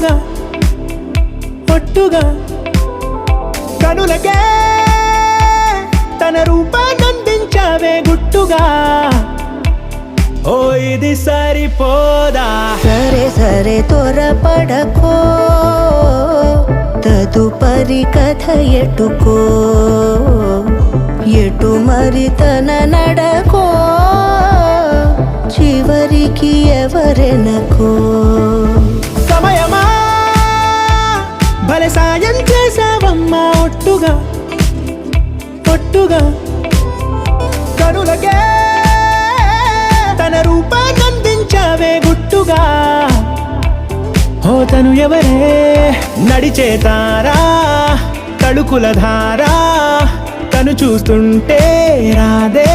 ఒట్టుగా ఒట్టుగా కనులకే తన రూపాన్నందించావే గుట్టుగా. ఓ ఇది సరిపోదా? సరే సరే త్వరపడకో, తదుపరి కథ ఎటుకో, ఎటు మరి తన నడకో, చివరికి ఎవరెనకో. సమయమా భలే సాయం చేసావమ్మా ఒట్టుగా ఒట్టుగా కనులకే తన రూపాన్నందించావే గుట్టుగా. ఓ తను ఎవరే నడిచే తారా తడుకుల ధారా, తను చూస్తుంటే రాదే